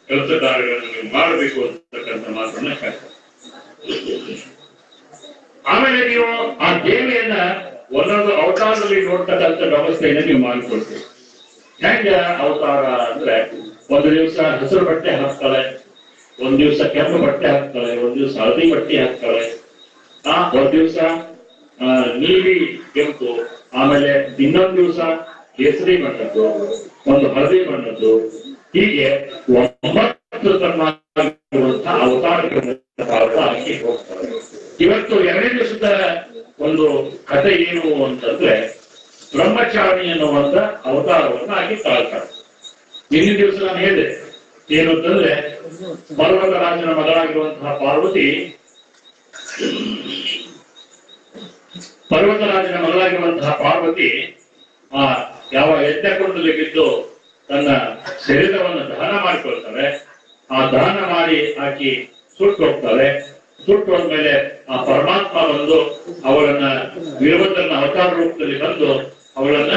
ಕೆಲಸ ಕಾರ್ಯಗಳನ್ನು ನೀವು ಮಾಡಬೇಕು ಅಂತಕ್ಕಂಥ ಮಾತನ್ನ ಹೇಳ್ತಾರೆ. ಆಮೇಲೆ ನೀವು ಆ ದೇವಿಯನ್ನ ಒಂದೊಂದು ಅವತಾರದಲ್ಲಿ ನೋಡ್ತಕ್ಕಂಥ ವ್ಯವಸ್ಥೆಯನ್ನ ನೀವು ಮಾಡಿಕೊಡ್ತೀವಿ. ಹೆಂಗ ಅವತಾರ ಅಂದ್ರೆ ಒಂದು ದಿವಸ ಹಸಿರು ಬಟ್ಟೆ ಹಾಕ್ತಾಳೆ, ಒಂದ್ ದಿವಸ ಕೆಂಪು ಬಟ್ಟೆ ಹಾಕ್ತಾಳೆ, ಒಂದ್ ದಿವಸ ಹಳದಿ ಬಟ್ಟೆ ಹಾಕ್ತಾಳೆ, ಒಂದ್ ದಿವಸ ನೀಲಿ ಕೆಂಪು, ಆಮೇಲೆ ಇನ್ನೊಂದ್ ದಿವಸ ಕೇಸರಿ ಬಣ್ಣದ್ದು, ಒಂದು ಹಳದಿ ಬಣ್ಣದ್ದು, ಹೀಗೆ 9 ತರನಾಗಿರುವಂತಹ ಅವತಾರಗಳನ್ನು ಹಾಕಿ ಹೋಗ್ತಾರೆ. ಇವತ್ತು 2ನೇ ದಿವಸದ ಒಂದು ಕಥೆ ಏನು ಅಂತಂದ್ರೆ ಬ್ರಹ್ಮಚಾರಿ ಎನ್ನುವಂತ ಅವತಾರವನ್ನು ಹಾಕಿ ತಾಳ್ತಾರೆ. ಹಿಂದಿನ ದಿವಸ ನಾನು ಹೇಳಿದೆ ಏನು ಅಂತಂದ್ರೆ ಪರ್ವತರಾಜನ ಮಗಳಾಗಿರುವಂತಹ ಪಾರ್ವತಿ ಯಾವ ಯಜ್ಞಕುಂಡದಲ್ಲಿ ಬಿದ್ದು ತನ್ನ ಶರೀರವನ್ನು ದಹನ ಮಾಡಿಕೊಳ್ತಾರೆ. ಆ ದಹನ ಮಾಡಿ ಹಾಕಿ ಸುಟ್ಟು ಹೋಗ್ತಾರೆ. ಸುಟ್ಟು ಹೋದ್ಮೇಲೆ ಆ ಪರಮಾತ್ಮ ಬಂದು ಅವಳನ್ನ ವೀರಭದ್ರನ ಅವತಾರ ರೂಪದಲ್ಲಿ ಬಂದು ಅವಳನ್ನ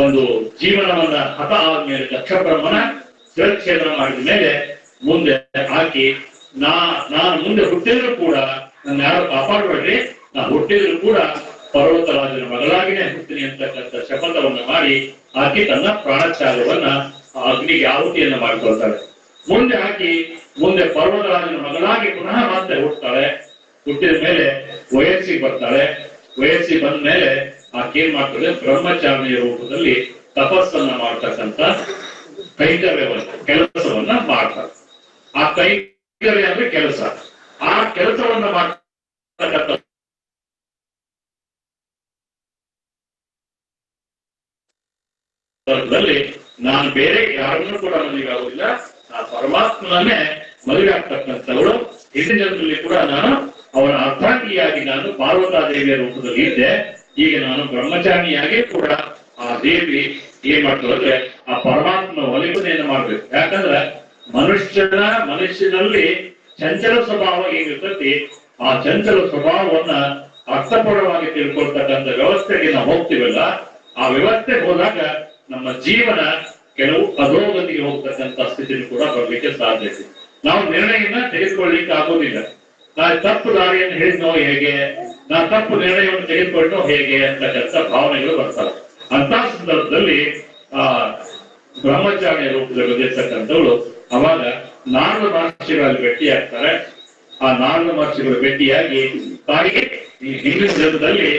ಒಂದು ಜೀವನವನ್ನ ಹತ ಆದ್ಮೇಲೆ ದಕ್ಷ ಬ್ರಹ್ಮನ ಶಿರಚ್ಛೇದನ ಮಾಡಿದ ಮೇಲೆ ಮುಂದೆ ಹಾಕಿ ನಾನು ಮುಂದೆ ಹುಟ್ಟಿದ್ರು ಕೂಡ ನನ್ನ ಯಾರು ಕಾಪಾಡಬೇಡ್ರಿ, ನಾ ಹುಟ್ಟಿದ್ರು ಕೂಡ ಪರ್ವತರಾಜನ ಮಗಳಾಗಿನೇ ಹುಡ್ತೀನಿ ಅಂತಕ್ಕಂಥ ಶಪಥವನ್ನ ಮಾಡಿ ಆಕೆ ತನ್ನ ಪ್ರಾಣತ್ಯಾಗವನ್ನ ಅಗ್ನಿಗೆ ಆಹುತಿಯನ್ನ ಮಾಡಿಕೊಳ್ತಾಳೆ. ಮುಂದೆ ಆಕಿ ಮುಂದೆ ಪರ್ವತರಾಜನ ಮಗಳಾಗಿ ಪುನಃ ಮತ್ತೆ ಹುಟ್ಟುತ್ತಾಳೆ. ಹುಟ್ಟಿದ ಮೇಲೆ ವಯಸ್ಸಿಗೆ ಬರ್ತಾಳೆ. ವಯಸ್ಸಿಗೆ ಬಂದ ಮೇಲೆ ಆಕೆ ಏನ್ ಮಾಡ್ತಾಳೆ, ಬ್ರಹ್ಮಚಾರಿಣಿಯ ರೂಪದಲ್ಲಿ ತಪಸ್ಸನ್ನ ಮಾಡ್ತಕ್ಕಂಥ ಕೆಲಸವನ್ನ ಮಾಡ್ತಾರೆ. ಆ ಕೈಂಕರ್ಯ ಅಂದ್ರೆ ಕೆಲಸ. ಆ ಕೆಲಸವನ್ನ ಮಾಡ್ತಕ್ಕಂಥ ನಾನು ಬೇರೆ ಯಾರನ್ನೂ ಕೂಡ ಮದುವೆ ಆಗುದಿಲ್ಲ, ಆ ಪರಮಾತ್ಮನೇ ಮದುವೆ ಆಗ್ತಕ್ಕಂಥವಳು. ಹಿಂದಿನಲ್ಲಿ ಕೂಡ ನಾನು ಅವನ ಅರ್ಥಾಂಗಿಯಾಗಿ ನಾನು ಪಾರ್ವತಾದೇವಿಯ ರೂಪದಲ್ಲಿ ಇದ್ದೆ. ಈಗ ನಾನು ಬ್ರಹ್ಮಚಾರಿಯಾಗಿ ಕೂಡ ಆ ದೇವಿ ಏನ್ ಮಾಡ್ತಾರೆ, ಆ ಪರಮಾತ್ಮ ಒಲಿಕೆಯನ್ನು ಮಾಡ್ಬೇಕು. ಯಾಕಂದ್ರೆ ಮನುಷ್ಯನಲ್ಲಿ ಚಂಚಲ ಸ್ವಭಾವ ಏನಿರ್ತತಿ, ಆ ಚಂಚಲ ಸ್ವಭಾವವನ್ನ ಅರ್ಥಪೂರ್ಣವಾಗಿ ತಿಳ್ಕೊಳ್ತಕ್ಕಂಥ ವ್ಯವಸ್ಥೆಗೆ ನಾವು ಹೋಗ್ತೀವಲ್ಲ, ಆ ವ್ಯವಸ್ಥೆಗೆ ಹೋದಾಗ ನಮ್ಮ ಜೀವನ ಕೆಲವು ಅಧೋಗತಿಗೆ ಹೋಗ್ತಕ್ಕಂಥ ಸ್ಥಿತಿ ಕೂಡ ಬರ್ಲಿಕ್ಕೆ ಸಾಧ್ಯತೆ. ನಾವು ನಿರ್ಣಯನ ತೆಗೆದುಕೊಳ್ಳಿಕ್ಕೆ ಆಗೋದಿಲ್ಲ. ನಾವು ತಪ್ಪು ದಾರಿಯನ್ನು ಹೇಳಿದ್ನೋ ಹೇಗೆ, ನಾವು ತಪ್ಪು ನಿರ್ಣಯವನ್ನು ತೆಗೆದುಕೊಂಡೋ ಹೇಗೆ ಅಂತಕ್ಕಂಥ ಭಾವನೆಗಳು ಬರ್ತವೆ. ಅಂತ ಸಂದರ್ಭದಲ್ಲಿ ಆ ಬ್ರಹ್ಮಚಾರಿಯ ರೂಪದಲ್ಲಿ ಬಂದಿರ್ತಕ್ಕಂಥವ್ರು ಅವಾಗ 4 ಮಹರ್ಷಿಗಳಲ್ಲಿ ಭೇಟಿಯಾಗ್ತಾರೆ. ಆ 4 ಮಹರ್ಷಿಗಳು ಭೇಟಿಯಾಗಿ ತಾಯಿಗೆ ಈ ಹಿಂದಿನ ಜನ್ಮದಲ್ಲಿ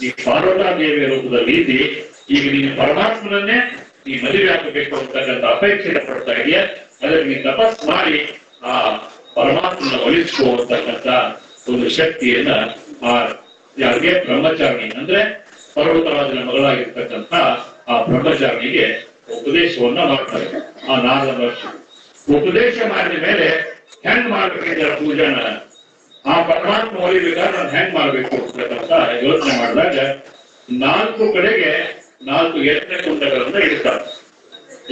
ಈ ಪಾರ್ವತಾದೇವಿಯ ರೂಪದಲ್ಲಿ ಇದ್ದಿ, ಈಗ ನೀನು ಪರಮಾತ್ಮನನ್ನೇ ಈ ಮದುವೆ ಆಗಬೇಕು ಅಂತಕ್ಕಂಥ ಅಪೇಕ್ಷೆ ಪಡ್ತಾ ಇದೆಯಾ, ಅದಕ್ಕೆ ನೀನು ತಪಸ್ ಮಾಡಿ ಆ ಪರಮಾತ್ಮನ ಒಲಿಸ್ಕೋತಕ್ಕಂಥ ಒಂದು ಶಕ್ತಿಯನ್ನ ಆ ಯಾರಿಗೆ ಬ್ರಹ್ಮಚಾರಿಣಿ ಅಂದ್ರೆ ಪರ್ವತರಾಜನ ಮಗಳಾಗಿರ್ತಕ್ಕಂಥ ಆ ಬ್ರಹ್ಮಚಾರಿಣಿಗೆ ಉಪದೇಶವನ್ನ ಮಾಡ್ತಾರೆ. ಆ 4 ವರ್ಷ ಉಪದೇಶ ಮಾಡಿದ ಮೇಲೆ ಹೆಂಗ್ ಮಾಡ್ಬೇಕಿದೆ ಪೂಜಾನ, ಆ ಪರಮಾತ್ಮ ಒಲಿಬೇಕಾದ್ರೆ ನಾನು ಹೆಂಗ್ ಮಾಡ್ಬೇಕು ಅಂತಕ್ಕಂಥ ಯೋಚನೆ ಮಾಡಿದಾಗ 4 ಕಡೆಗೆ 4 ಎಣ್ಣೆ ಕುಂಡಗಳನ್ನ ಇಡ್ತಾರೆ.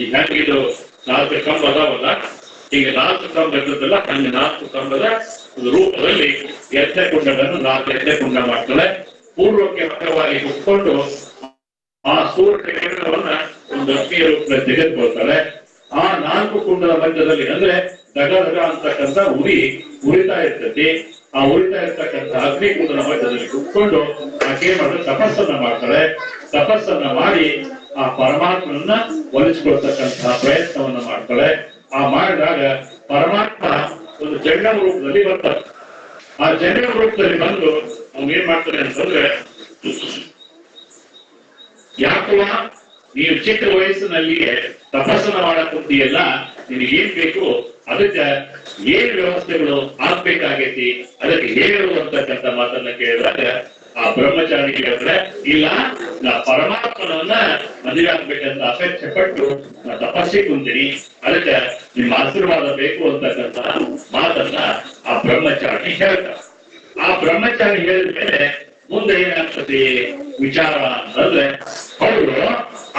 ಈಗ ಹೆಂಗಿದು 4 ಕಂಬ ಅದಾವಲ್ಲ, ಈಗ 4 ಕಂಬ ಇರ್ತದಲ್ಲ, ಹಂಗೆ 4 ಕಂಬದ ರೂಪದಲ್ಲಿ ಎಣ್ಣೆ ಕುಂಡಗಳನ್ನು 4 ಎಣ್ಣೆ ಕುಂಡ ಮಾಡ್ತಾಳೆ. ಪೂರ್ವಕ್ಕೆ ಮಕವಾಗಿ ಕುತ್ಕೊಂಡು ಆ ಸೂರ್ಯ ಕಿರಣವನ್ನ ಒಂದು ಅಗ್ನಿಯ ರೂಪದಲ್ಲಿ ತೆಗೆದುಕೊಳ್ತಾಳೆ. ಆ 4 ಕುಂಡದ ಮಧ್ಯದಲ್ಲಿ ಅಂದ್ರೆ ದಗದಗ ಅಂತಕ್ಕಂಥ ಉರಿತಾ ಇರ್ತೈತಿ. ಆ ಉರಿತಾ ಇರ್ತಕ್ಕಂಥ ಅಗ್ನಿ ಕುಂಡದ ಮಧ್ಯದಲ್ಲಿ ಕುತ್ಕೊಂಡು ಆಕೆ ಮಾಡಿದ್ರೆ ತಪಸ್ಸನ್ನ ಮಾಡ್ತಾಳೆ. ತಪಸ್ಸನ್ನ ಮಾಡಿ ಆ ಪರಮಾತ್ಮನನ್ನ ಒಲಿಸ್ಕೊಳ್ತಕ್ಕಂತಹ ಪ್ರಯತ್ನವನ್ನ ಮಾಡ್ತಾಳೆ. ಆ ಮಾಡಿದಾಗ ಪರಮಾತ್ಮ ಒಂದು ಜಂಗಮ ರೂಪದಲ್ಲಿ ಬರ್ತಾರೆ. ಆ ಜಂಗಮ ರೂಪದಲ್ಲಿ ಬಂದು ಅವ್ನು ಏನ್ ಮಾಡ್ತಾನೆ ಅಂತಂದ್ರೆ, ಯಾಕುವ ನೀವು ಚಿಕ್ಕ ವಯಸ್ಸಿನಲ್ಲಿಯೇ ತಪಸ್ಸನ್ನ ಮಾಡಕ್ ಕುಂತಿಯಲ್ಲ, ನಿನಗೆ ಏನ್ ಬೇಕು, ಅದಕ್ಕೆ ಏನ್ ವ್ಯವಸ್ಥೆಗಳು ಆಗ್ಬೇಕಾಗೈತಿ, ಅದಕ್ಕೆ ಹೇಳು ಅಂತಕ್ಕಂಥ ಮಾತನ್ನ ಕೇಳಿದಾಗ ಆ ಬ್ರಹ್ಮಚಾರಿ ಹೇಳಿದ್ರೆ, ಇಲ್ಲ ನಾ ಪರಮಾತ್ಮನನ್ನ ಮದುವೆ ಆಗ್ಬೇಕಂತ ಅಪೇಕ್ಷೆ ಪಟ್ಟು ನಾ ತಪಸ್ಸಿಗೆ ಕುಂತೀನಿ, ಅದಕ್ಕೆ ನಿಮ್ಮ ಆಶೀರ್ವಾದ ಬೇಕು ಅಂತಕ್ಕಂಥ ಮಾತನ್ನ ಆ ಬ್ರಹ್ಮಚಾರಿ ಹೇಳ್ತಾರೆ. ಆ ಬ್ರಹ್ಮಚಾರಿ ಹೇಳಿದ ಮೇಲೆ ಮುಂದೆ ಏನಾಗ್ತದೆ ವಿಚಾರ ಅಂತಂದ್ರೆ, ಅವರು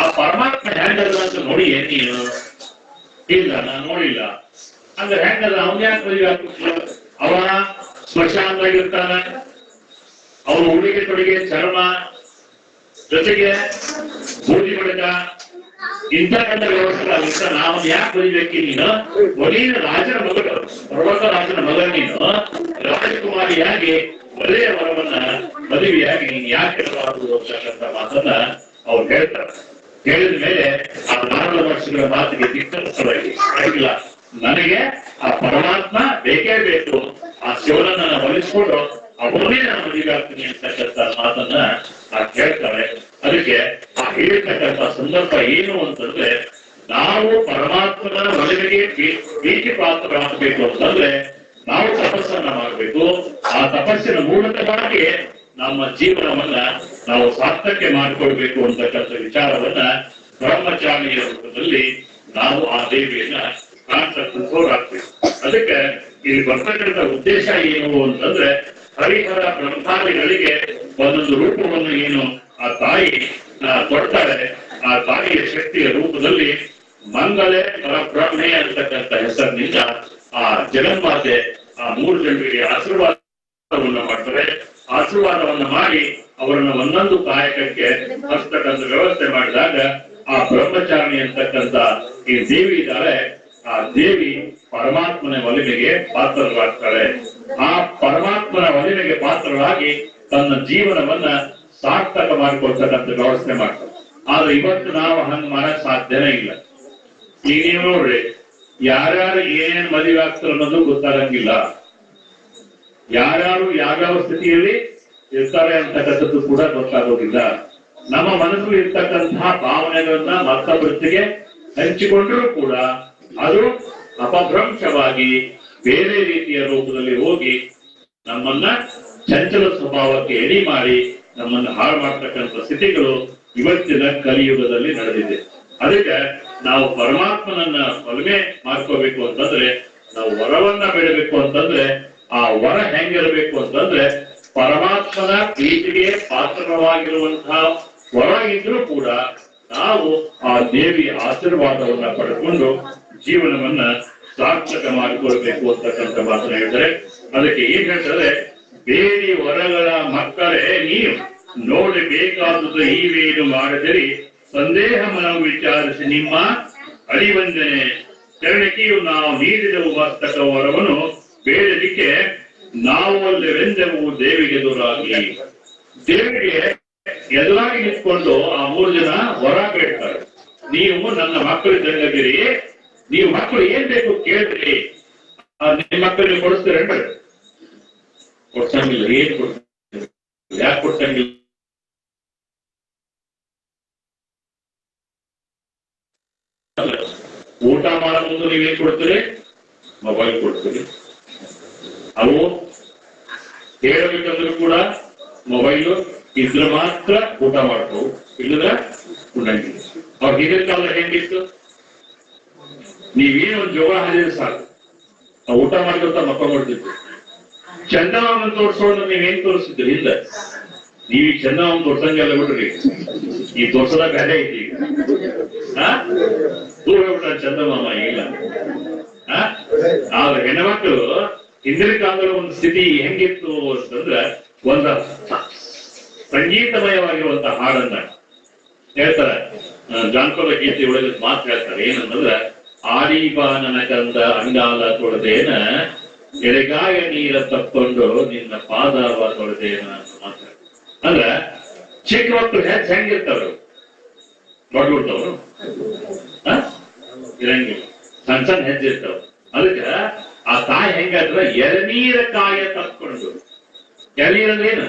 ಆ ಪರಮಾತ್ಮ ಹೆಂಗದ ಅಂತ ನೋಡಿ ನೀನು, ಇಲ್ಲ ನಾನು ನೋಡಿಲ್ಲ ಅಂದ್ರೆ ಹೆಂಗದ, ಅವನ್ ಯಾಕೆ ಮದುವೆ ಆಗ್ತಿಲ್ಲ, ಅವ ಸ್ಮಶಾನದಾಗಿರ್ತಾನ, ಅವನು ಉಡುಗೆ ತೊಡುಗೆ ಚರ್ಮ ಜೊತೆಗೆ ಬೂದಿ ಬಡಕ ಇಂಥಕ್ಕೆಲ್ಲ ವ್ಯವಸ್ಥೆ ಆಗಿರ್ತ, ನಾವು ಯಾಕೆ ಮದುವೆಕ್ಕೆ ನೀನು ಒಲಿಯ ರಾಜನ ಮಗಳು, ಪರ್ವತ ರಾಜನ ಮಗ ನೀನು ರಾಜಕುಮಾರಿಯಾಗಿ ಒಳ್ಳೆಯ ವರವನ್ನ ಮದುವೆಯಾಗಿ ನೀನ್ ಯಾಕೆ ಇರಬಾರದು ಅಂತಕ್ಕಂಥ ಮಾತನ್ನ ಅವ್ರು ಹೇಳ್ತಾರೆ. ಹೇಳಿದ ಮೇಲೆ ಆ 4 ವರ್ಷಗಳ ಮಾತಿಗೆ ದಿಕ್ಕಿಲ್ಲ, ನನಗೆ ಆ ಪರಮಾತ್ಮ ಬೇಕೇ ಬೇಕು, ಆ ಶಿವನನ್ನ ನಾನು ಒಲಿಸ್ಕೊಂಡು ಅವನೇ ನಾನು ಮದುವೆ ಆಗ್ತೀನಿ ಅಂತಕ್ಕಂಥ ಮಾತನ್ನ ಹೇಳ್ತಾರೆ. ಅದಕ್ಕೆ ಆ ಹೇಳಿರ್ತಕ್ಕಂಥ ಸಂದರ್ಭ ಏನು ಅಂತಂದ್ರೆ, ನಾವು ಪರಮಾತ್ಮನ ಒಲಿಮೆಗೆ ಪ್ರೀತಿ ಪಾತ್ರರಾಗಬೇಕು ಅಂತಂದ್ರೆ ನಾವು ತಪಸ್ಸನ್ನ ಮಾಡಬೇಕು. ಆ ತಪಸ್ಸಿನ ಮೂಲಕವಾಗಿ ನಮ್ಮ ಜೀವನವನ್ನ ನಾವು ಸಾರ್ಥಕ್ಕೆ ಮಾಡಿಕೊಳ್ಬೇಕು ಅಂತಕ್ಕಂಥ ವಿಚಾರವನ್ನ ಬ್ರಹ್ಮಚಾರಿಯ ರೂಪದಲ್ಲಿ ನಾವು ಆ ದೇವಿಯನ್ನ ಕಾಣ್ತಕ್ಕಂಥವ್ರಾಗ್ಬೇಕು. ಅದಕ್ಕೆ ಇಲ್ಲಿ ಬರ್ತಕ್ಕಂಥ ಉದ್ದೇಶ ಏನು ಅಂತಂದ್ರೆ, ಹರಿಹರ ಬ್ರಹ್ಮಾದಿಗಳಿಗೆ ಒಂದೊಂದು ರೂಪವನ್ನು ಏನು ಆ ತಾಯಿ ಕೊಡ್ತಾಳೆ, ಆ ತಾಯಿಯ ಶಕ್ತಿಯ ರೂಪದಲ್ಲಿ ಮಂಗಲೆ ಪರಬ್ರಹ್ಮೆ ಅಂತಕ್ಕಂಥ ಹೆಸರಿನಿಂದ ಆ ಜಗನ್ಮಾತೆ ಆ 3 ಜನರಿಗೆ ಆಶೀರ್ವಾದವನ್ನ ಮಾಡ್ತಾರೆ. ಆಶೀರ್ವಾದವನ್ನ ಮಾಡಿ ಅವರನ್ನ ಒಂದೊಂದು ಕಾಯಕಕ್ಕೆ ಹಸ್ತಕ್ಕಂಥ ವ್ಯವಸ್ಥೆ ಮಾಡಿದಾಗ ಆ ಬ್ರಹ್ಮಚಾರಿಣಿ ಅಂತಕ್ಕಂಥ ಈ ದೇವಿ ಇದ್ದಾರೆ, ಆ ದೇವಿ ಪರಮಾತ್ಮನ ಒಲಿಮೆಗೆ ಪಾತ್ರರಾಗ್ತಾಳೆ. ಆ ಪರಮಾತ್ಮನ ಒಲಿಮೆಗೆ ಪಾತ್ರರಾಗಿ ತನ್ನ ಜೀವನವನ್ನ ಸಾರ್ಥಕ ಮಾಡಿಕೊಳ್ತಕ್ಕಂಥ ವ್ಯವಸ್ಥೆ ಮಾಡ್ತಾರೆ. ಆದ್ರೆ ಇವತ್ತು ನಾವು ಹಂಗ ಮಾಡಕ್ ಸಾಧ್ಯನೇ ಇಲ್ಲ. ಈಗ ನೀವು ನೋಡ್ರಿ, ಯಾರ್ಯಾರು ಏನೇನ್ ಮದುವೆ ಆಗ್ತಾರೆ ಅನ್ನೋದು ಗೊತ್ತಾಗಂಗಿಲ್ಲ, ಯಾರ್ಯಾರು ಯಾವ್ಯಾವ ಸ್ಥಿತಿಯಲ್ಲಿ ಇರ್ತಾರೆ ಅಂತಕ್ಕಂಥದ್ದು ಕೂಡ ಗೊತ್ತಾಗೋದಿಲ್ಲ. ನಮ್ಮ ಮನಸ್ಸಲ್ಲಿ ಇರ್ತಕ್ಕಂತಹ ಭಾವನೆಗಳನ್ನ ಮತ್ತೊಬ್ಬರಿಗೆ ಹಂಚಿಕೊಂಡ್ರೂ ಕೂಡ ಅದು ಅಪಭ್ರಂಶವಾಗಿ ಬೇರೆ ರೀತಿಯ ರೂಪದಲ್ಲಿ ಹೋಗಿ ನಮ್ಮನ್ನ ಚಂಚಲ ಸ್ವಭಾವಕ್ಕೆ ಎಡಿ ಮಾಡಿ ನಮ್ಮನ್ನು ಹಾಳು ಮಾಡ್ತಕ್ಕಂಥ ಸ್ಥಿತಿಗಳು ಇವತ್ತಿನ ಕಲಿಯುಗದಲ್ಲಿ ನಡೆದಿದೆ. ಅದಕ್ಕೆ ನಾವು ಪರಮಾತ್ಮನನ್ನ ಒಲಮೆ ಮಾಡ್ಕೋಬೇಕು ಅಂತಂದ್ರೆ, ನಾವು ವರವನ್ನ ಬೆಳಬೇಕು ಅಂತಂದ್ರೆ, ಆ ವರ ಹೆಂಗಿರಬೇಕು ಅಂತಂದ್ರೆ ಪರಮಾತ್ಮನ ಪ್ರೀತಿಗೆ ಪಾತ್ರವಾಗಿರುವಂತಹ ವರ ಇದ್ರೂ ಕೂಡ ನಾವು ಆ ದೇವಿಯ ಆಶೀರ್ವಾದವನ್ನ ಪಡೆದುಕೊಂಡು ಜೀವನವನ್ನ ಸಾರ್ಥಕ ಮಾಡಿಕೊಳ್ಬೇಕು ಅಂತಕ್ಕಂಥ ಮಾತನ್ನ ಹೇಳ್ತಾರೆ. ಅದಕ್ಕೆ ಏನ್ ಹೇಳ್ತಾರೆ, ಬೇಡಿ ವರಗಳ ಮಕ್ಕಳೇ ನೀವು ನೋಡಬೇಕಾದುದು ಈವೇನು ಮಾಡಿದಿರಿ, ಸಂದೇಹ ಮನವು ವಿಚಾರಿಸಿ ನಿಮ್ಮ ಅಡಿವಂದನೆ ಚರಣಕಿಯು ನಾವು ನೀಡಿದವು ಮಸ್ತಕ ವರವನ್ನು ಬೇಡಲಿಕ್ಕೆ ನಾವು ಅಲ್ಲವೆಂದೆವು ದೇವಿಗೆ ಎದುರಾಗಿ. ದೇವಿಗೆ ಎದುರಾಗಿ ನಿಂತ್ಕೊಂಡು ಆ 3 ಜನ ವರ ಬೇಡ್ತಾರೆ. ನೀವು ನನ್ನ ಮಕ್ಕಳು ಇದ್ದಂಗಿರಿ, ನೀವು ಮಕ್ಕಳು ಏನ್ ಬೇಕು ಕೇಳ್ರಿ, ನಿಮ್ಮ ಮಕ್ಕಳಿಗೆ ಕೊಡಿಸ್ತೀರೇನ್ರಿ? ಕೊಡ್ಸಂಗಿಲ್ಲ. ಏನ್ ಕೊಡ್ಸಂಗಿಲ್ಲ? ಯಾಕೆ ಕೊಡ್ಸಂಗಿಲ್ಲ? ಊಟ ಮಾಡೋ ಮುಂದೆ ನೀವೇನ್ ಕೊಡ್ತೀರಿ? ಮೊಬೈಲ್ ಕೊಡ್ತೀರಿ. ಅವು ಹೇಳಬೇಕಂದ್ರೂ ಕೂಡ ಮೊಬೈಲು ಇದ್ರೆ ಮಾತ್ರ ಊಟ ಮಾಡ್ತಾವು, ಇಲ್ಲದ್ರ ಉಣ್ಣಂಗಿಲ್ಲ. ಅವ್ರ ಹಿಂದಿನ ಕಾಲ ಹೆಂಗಿತ್ತು, ನೀವೇನು ಒಂದು ಜೋಳ ಹಾಕಿದ್ರೆ ಸಾಕು, ಊಟ ಮಾಡ್ಕೊತ ಮಕ್ಕಳು ಮಾಡ್ತಿದ್ರು. ಚಂದಮಾಮನ್ ತೋರ್ಸೋಣ ನೀವೇನ್ ತೋರಿಸಿದ್ರಿ? ಇಲ್ಲ, ನೀವೀಗ ಚಂದಮಾಮನ್ ತೋರ್ಸಂಗೆಲ್ಲ ಬಿಡ್ರಿ, ಈ ತೋರ್ಸದ ಬೇರೆ ಐತಿ. ಈಗ ದೂರ ಹೋಗ್ಬಿಟ್ಟ ಚಂದಮಾಮ ಇಲ್ಲ. ಆದ್ರೆ ಹೆಣ್ಮಕ್ಳು ಹಿಂದಿನ ಕಾಲದ ಒಂದು ಸ್ಥಿತಿ ಹೆಂಗಿತ್ತು ಅಂತಂದ್ರೆ, ಒಂದ ಸಂಗೀತಮಯವಾಗಿರುವಂತಹ ಹಾಡನ್ನ ಹೇಳ್ತಾರೆ. ಜಾನಪದ ಗೀತೆ ಒಳಗೆ ಮಾತು ಹೇಳ್ತಾರೆ. ಏನಂತಂದ್ರೆ, ಆಡಿಬಾ ನನ್ನ ಕಂದ ಅಂಗಾಲ ತೊಳೆದೇನ, ಎಡೆಗಾಯ ನೀರ ತಕ್ಕೊಂಡು ನಿನ್ನ ಪಾದವ ತೊಳೆದೇನ ಅಂತ ಮಾತಾಡ್ತಾರೆ. ಅಂದ್ರ ಚಿಕ್ಕ ಮಕ್ಕಳು ಹೆಂಗಿರ್ತಾವ್ರು, ದೊಡ್ಡ ಬಿಡ್ತಾವ್ರು ಇರಂಗಿಲ್ಲ, ಸಣ್ಣ ಸಣ್ಣ ಹೆಜ್ಜೆ ಇರ್ತಾವ. ಅದಕ್ಕೆ ಆ ತಾಯಿ ಹೆಂಗಾದ್ರ ಎಳನೀರ ಕಾಯ ತಕ್ಕೊಂಡು, ಎಳನೀರ್ ಅಂದ್ರೆ ಏನು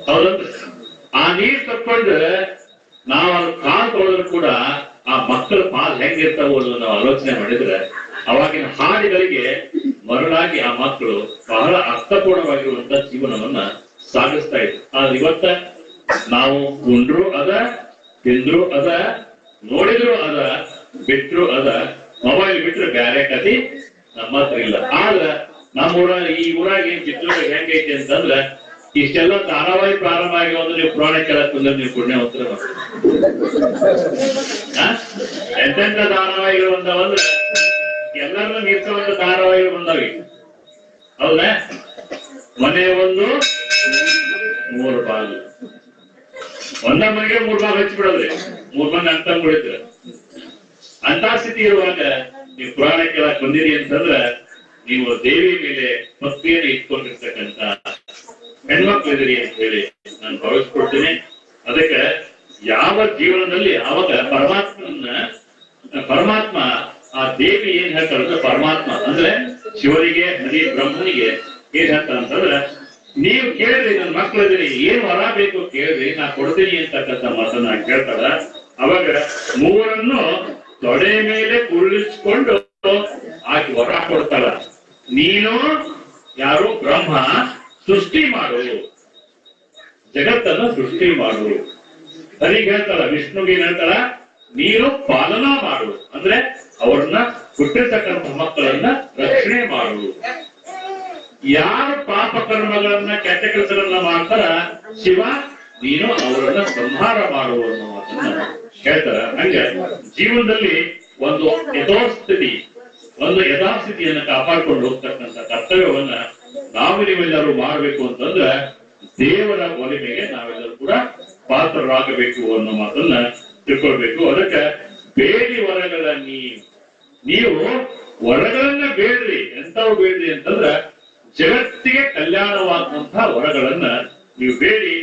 ಹೌದಂದ್ರೆ ಆ ನೀರ್ ತಕ್ಕೊಂಡು ನಾವು ಅದು ಕಾಲ್ ತೊಳೆದ್ರು ಕೂಡ ಆ ಮಕ್ಕಳ ಪಾಲ್ ಹೆಂಗಿರ್ತಾವ ಅನ್ನೋದು ನಾವು ಆಲೋಚನೆ ಮಾಡಿದ್ರೆ ಅವಾಗಿನ ಹಾಡಿಗಳಿಗೆ ಮರಳಾಗಿ ಆ ಮಕ್ಕಳು ಬಹಳ ಅರ್ಥಪೂರ್ಣವಾಗಿರುವಂತಹ ಜೀವನವನ್ನ ಸಾಗಿಸ್ತಾ ಇದ್ರು. ಆದ್ರೆ ಇವತ್ತ ನಾವು ಉಂಡ್ರು ಅದ, ತಿಂದ್ರು ಅದ, ನೋಡಿದ್ರು ಅದ, ಬಿಟ್ರು ಅದ, ಮೊಬೈಲ್ ಬಿಟ್ರೆ ಬ್ಯಾರೆ ಕತಿ ನಮ್ಮ ಹತ್ರ ಇಲ್ಲ. ಆದ್ರೆ ನಮ್ಮ ಈ ಊರಾಗ ಏನ್ ಚಿತ್ರದುರ್ಗ ಹೆಂಗೈತಿ ಅಂತಂದ್ರ, ಇಷ್ಟೆಲ್ಲ ಧಾರಾವಾಹಿ ಪ್ರಾರಂಭ ಆಗಿ ಒಂದು ನೀವು ಪುರಾಣ ಕೇಳಕ್ ಬಂದ್ರೆ ನೀವು ಪುಣ್ಯವಂತರ. ಎಂತೆಂತ ಧಾರಾವಾಹಿಗಳು ಬಂದವಂದ್ರೆ ಎಲ್ಲರನ್ನೂ ಮೀರ್ಸುವಂತ ಧಾರಾವಾಹಿಗಳು ಬಂದವಿ. ಹೌದಾ? ಮನೆ ಒಂದು 3 ಬಾಗಿಲು, ಒಂದ ಮನೆಗೆ 3 ಬಾಗಿಲು ಹಚ್ಚಿಬಿಡೋದ್ರಿ, 3 ಮಂದಿ ಅಂತ ಬಿಡಿದ್ರೆ. ಅಂತ ಸ್ಥಿತಿ ಇರುವಾಗ ನೀವು ಪುರಾಣ ಕೇಳಕ್ ಬಂದಿರಿ ಅಂತಂದ್ರ ನೀವು ದೇವಿ ಮೇಲೆ ಭಕ್ತಿಯನ್ನು ಇಟ್ಕೊಂಡಿರ್ತಕ್ಕಂಥ ಹೆಣ್ಮಕ್ಳು ಇದಿರಿ ಅಂತ ಹೇಳಿ ನಾನು ಭಾವಿಸ್ಕೊಡ್ತೀನಿ. ಅದಕ್ಕೆ ಯಾವ ಜೀವನದಲ್ಲಿ ಅವಾಗ ಪರಮಾತ್ಮ ಆ ದೇವಿ ಏನ್ ಹೇಳ್ತಾರ, ಪರಮಾತ್ಮ ಅಂದ್ರೆ ಶಿವನಿಗೆ ಹರಿ ಬ್ರಹ್ಮನಿಗೆ ಏನ್ ಹೇಳ್ತಾರಂತಂದ್ರೆ, ನೀವು ಕೇಳ್ರಿ, ನನ್ನ ಮಕ್ಳು ಇದಿರಿ, ಏನ್ ವರ ಬೇಕು ಕೇಳ್ರಿ, ನಾ ಕೊಡ್ತೀನಿ ಅಂತಕ್ಕಂಥ ಮಾತನ್ನ ಕೇಳ್ತಾರ. ಅವಾಗ 3ರನ್ನು ತೊಡೆ ಮೇಲೆ ಕುಳ್ಳಿಸ್ಕೊಂಡು ಆಕೆ ವರ ಕೊಡ್ತಾಳ. ನೀನು ಯಾರು? ಬ್ರಹ್ಮ, ಸೃಷ್ಟಿ ಮಾಡು, ಜಗತ್ತನ್ನ ಸೃಷ್ಟಿ ಮಾಡು. ಹರಿಗೆ ಹೇಳ್ತಾಳ, ವಿಷ್ಣುಗೆ ಏನ್ ಹೇಳ್ತಾಳ, ನೀನು ಪಾಲನಾ ಮಾಡು, ಅಂದ್ರೆ ಅವ್ರನ್ನ ಹುಟ್ಟಿರ್ತಕ್ಕಂಥ ಮಕ್ಕಳನ್ನ ರಕ್ಷಣೆ ಮಾಡು. ಯಾರು ಪಾಪ ಕರ್ಮಗಳನ್ನ ಕೆಟ್ಟ ಕೆಲಸಗಳನ್ನ ಮಾಡ್ತಾರ, ಶಿವ ನೀನು ಅವರನ್ನ ಸಂಹಾರ ಮಾಡುವ ಅನ್ನೋದನ್ನ ಹೇಳ್ತಾರ. ಹಂಗೆ ಜೀವನದಲ್ಲಿ ಒಂದು ಯಥಾಸ್ಥಿತಿ, ಒಂದು ಯಥಾಸ್ಥಿತಿಯನ್ನ ಕಾಪಾಡ್ಕೊಂಡು ಹೋಗ್ತಕ್ಕಂಥ ಕರ್ತವ್ಯವನ್ನ ನಾವು ನೀವೆಲ್ಲರೂ ಮಾಡಬೇಕು ಅಂತಂದ್ರೆ ದೇವರ ಒಲಿಮೆಗೆ ನಾವೆಲ್ಲರೂ ಕೂಡ ಪಾತ್ರರಾಗಬೇಕು ಅನ್ನೋ ಮಾತನ್ನ ತಿಳ್ಕೊಳ್ಬೇಕು. ಅದಕ್ಕೆ ಬೇಡಿ ವರಗಳ ನೀವು ವರಗಳನ್ನ ಬೇಡ್ರಿ. ಎಂತವು ಬೇಡ್ರಿ ಅಂತಂದ್ರ ಜಗತ್ತಿಗೆ ಕಲ್ಯಾಣವಾಗುವಂತಹ ವರಗಳನ್ನ ನೀವು ಬೇಡಿ,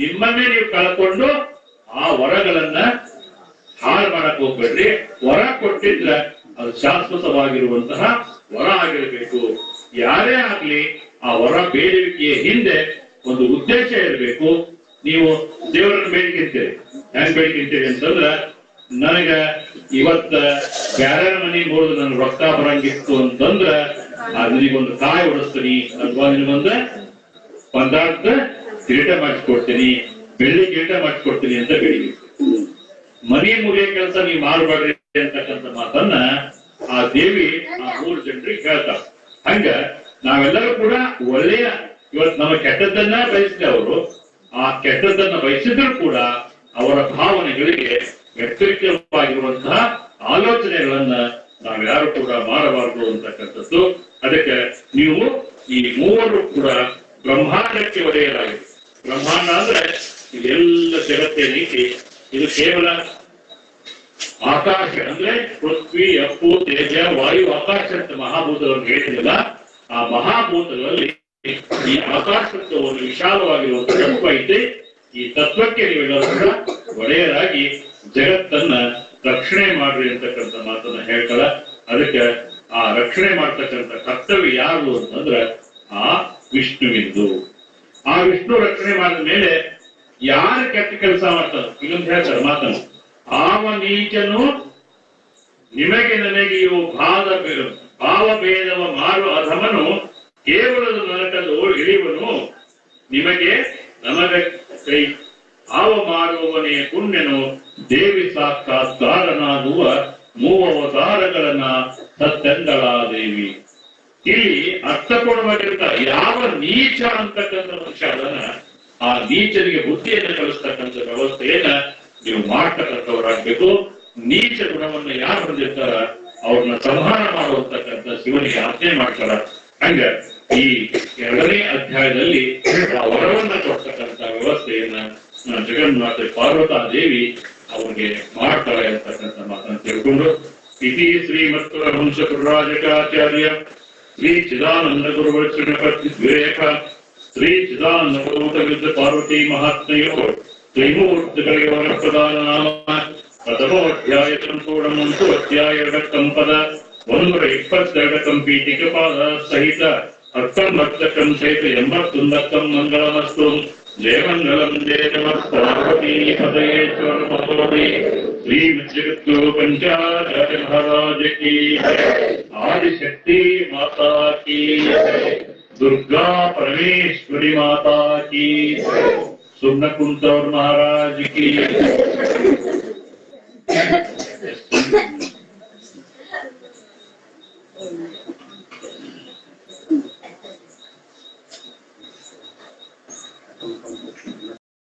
ನಿಮ್ಮನ್ನೇ ನೀವು ಕಳ್ಕೊಂಡು ಆ ವರಗಳನ್ನ ಹಾಳು ಮಾಡಕ್ ಹೋಗ್ಬೇಡ್ರಿ. ವರ ಕೊಟ್ಟಿದ್ರ ಅದು ಶಾಶ್ವತವಾಗಿರುವಂತಹ ವರ ಆಗಿರಬೇಕು. ಯಾರೇ ಆಗ್ಲಿ ಆ ವರ ಬೇಡುವಿಕೆಯ ಹಿಂದೆ ಒಂದು ಉದ್ದೇಶ ಇರಬೇಕು. ನೀವು ದೇವರನ್ನ ಬೇಡಿಕೆಂತೀರಿ, ಹೆಂಗ್ ಬೇಡಿಕೆಂತೀರಿ ಅಂತಂದ್ರ, ನನಗ ಇವತ್ತ ಬ್ಯಾರ ಮನಿ ನೋಡಿದ್ರೆ ನನ್ ರೊಕ್ಕ ಬರಂಗಿತ್ತು ಅಂತಂದ್ರ ನಿನಗೊಂದು ಕಾಯಿ ಹೊಡಿಸ್ತೀನಿ, ಅಥವಾ ನಿನಗೊಂದು ಪದಾರ್ಥ ಕಿರೀಟ ಮಾಡಿಸ್ಕೊಡ್ತೀನಿ, ಬೆಳ್ಳಿ ಕಿರೀಟ ಮಾಡಿಸ್ಕೊಡ್ತೀನಿ ಅಂತ ಬೇಡಿಕೆ. ಮನಿ ಮುರಿಯ ಕೆಲಸ ನೀವು ಮಾಡಬೇಡ್ರಿ ಅಂತಕ್ಕಂಥ ಮಾತನ್ನ ಆ ದೇವಿ ಆ 3 ಜನರಿಗೆ ಹೇಳ್ತಾರ. ಹಂಗ ನಾವೆಲ್ಲರೂ ಕೂಡ ಒಳ್ಳೆಯ, ಇವತ್ತು ನಮ್ಮ ಕೆಟ್ಟದ್ದನ್ನ ಬಯಸಿದೆ ಅವರು, ಆ ಕೆಟ್ಟದ್ದನ್ನ ಬಯಸಿದ್ರು ಕೂಡ ಅವರ ಭಾವನೆಗಳಿಗೆ ವ್ಯತಿರಿಕ್ತವಾಗಿರುವಂತಹ ಆಲೋಚನೆಗಳನ್ನ ನಾವ್ಯಾರು ಕೂಡ ಮಾಡಬಾರದು ಅಂತಕ್ಕಂಥದ್ದು. ಅದಕ್ಕೆ ನೀವು ಈ 3 ಕೂಡ ಬ್ರಹ್ಮಾಂಡಕ್ಕೆ ಒಡೆಯಲಾಗಿದೆ. ಬ್ರಹ್ಮಾಂಡ ಅಂದ್ರೆ ಇದೆಲ್ಲ ಜಗತ್ತೇ ನೀತಿ. ಇದು ಕೇವಲ ಆಕಾಶ ಅಂದ್ರೆ ಪೃಥ್ವಿ, ಅಪ್ಪು, ತೇಜ, ವಾಯು, ಆಕಾಶ ಅಂತ ಮಹಾಭೂತಗಳನ್ನು ಹೇಳಿದಿಲ್ಲ. ಆ ಮಹಾಭೂತಗಳಲ್ಲಿ ಈ ಆಕಾಶಕ್ಕೆ ಒಂದು ವಿಶಾಲವಾಗಿರುವಂತಹ ತತ್ವ ಇದೆ. ಈ ತತ್ವಕ್ಕೆ ನೀವೆಲ್ಲರೂ ಕೂಡ ಒಡೆಯರಾಗಿ ಜಗತ್ತನ್ನ ರಕ್ಷಣೆ ಮಾಡ್ರಿ ಅಂತಕ್ಕಂಥ ಮಾತನ್ನ ಹೇಳ್ತಾರ. ಅದಕ್ಕೆ ಆ ರಕ್ಷಣೆ ಮಾಡ್ತಕ್ಕಂಥ ಕರ್ತವ್ಯ ಯಾರು ಅಂತಂದ್ರ ಆ ವಿಷ್ಣುವಿಂದು. ಆ ವಿಷ್ಣು ರಕ್ಷಣೆ ಮಾಡಿದ ಮೇಲೆ ಯಾರು ಕೆಟ್ಟ ಕೆಲಸ ಮಾಡ್ತಾರ ಇದೊಂದು ಹೇಳ್ತಾರೆ ಮಾತನ್ನು. ಆವ ನೀಚನು ನಿಮಗೆ ನನಗೆಯೋ ಭಾವಭೇದವ ಮಾರು ಅಧಮನು ಕೇವಲದ ನರಕಲು ಇಳಿವನು ನಿಮಗೆ ನಮಗ ಕೈ ಆವ ಮಾಡುವವನೇ ಪುಣ್ಯನು ದೇವಿ ಸಾಕ್ಷಾತ್ಕಾರನಾಗುವ 3 ಅವತಾರಗಳನ್ನ ಸತ್ಯಂಗಳ ದೇವಿ. ಇಲ್ಲಿ ಅರ್ಥಪೂರ್ಣವಾಗಿರ್ತ ಯಾವ ನೀಚ ಅಂತಕ್ಕಂಥ ಮನುಷ್ಯ ಅದನ್ನ ಆ ನೀಚನಿಗೆ ಬುದ್ಧಿಯನ್ನು ಕಲಿಸ್ತಕ್ಕಂಥ ವ್ಯವಸ್ಥೆಯನ್ನ ನೀವು ಮಾಡ್ತಕ್ಕಂಥವರಾಗ್ಬೇಕು. ನೀಚ ಗುಣವನ್ನ ಯಾರು ಹೊಂದಿರ್ತಾರ ಅವ್ರನ್ನ ಸಂಹಾರ ಮಾಡುವಂತಕ್ಕಂಥ ಶಿವನಿಗೆ ಆಜ್ಞೆ ಮಾಡ್ತಾರ. ಹಂಗ ಈ 2ನೇ ಅಧ್ಯಾಯದಲ್ಲಿ ಆ ವರವನ್ನ ಕೊಡ್ತಕ್ಕಂಥ ವ್ಯವಸ್ಥೆಯನ್ನ ಜಗನ್ಮಾತೆ ಪಾರ್ವತಾ ದೇವಿ ಅವರಿಗೆ ಮಾಡ್ತಾರೆ ಅಂತಕ್ಕಂಥ ಮಾತನ್ನು ತಿಳ್ಕೊಂಡು, ಇತಿ ಶ್ರೀಮತ್ ವಂಶಪುರಾಜಕಾಚಾರ್ಯ ಶ್ರೀ ಚಿದಾನಂದ ಗುರುವರ್ಷಣಪತಿ ವಿವೇಕ ಶ್ರೀ ಚಿದಾನಂದ ಗುರುತ ಪಾರ್ವತಿ ಮಹಾತ್ಮೆಯೋ ತ್ರೈಮೂರ್ತಿಗಳಿಗೆ ವರ ಪ್ರದಾನ ನಾಮ ಪ್ರಥಮೋಧ್ಯಾಯ ಸಂಪೂರ್ಣ 1 ಅಧ್ಯಾಯ 2 ಪದ 122 ಪೀಠಿಕೆ ಪಾದ ಸಹಿತ 19 ಸಹಿತ 81 ಮಂಗಳಮಸ್ತು. ಜಯ ಮಂಗಲಂ ಜಯ ಪಾರ್ವತಿ ಪದಯೇಶ್ವರ ಮಹೋದಯ ಶ್ರೀ ಜಗದ್ಗುರು ಪಂಚಾಚಾರ್ಯ ಮಹಾರಾಜ ಕಿ ಆದಿಶಕ್ತಿ ಮಾತಾ ಕಿ दुर्गा परमेश्वरी माता की सुब्रकुंतौर महाराज की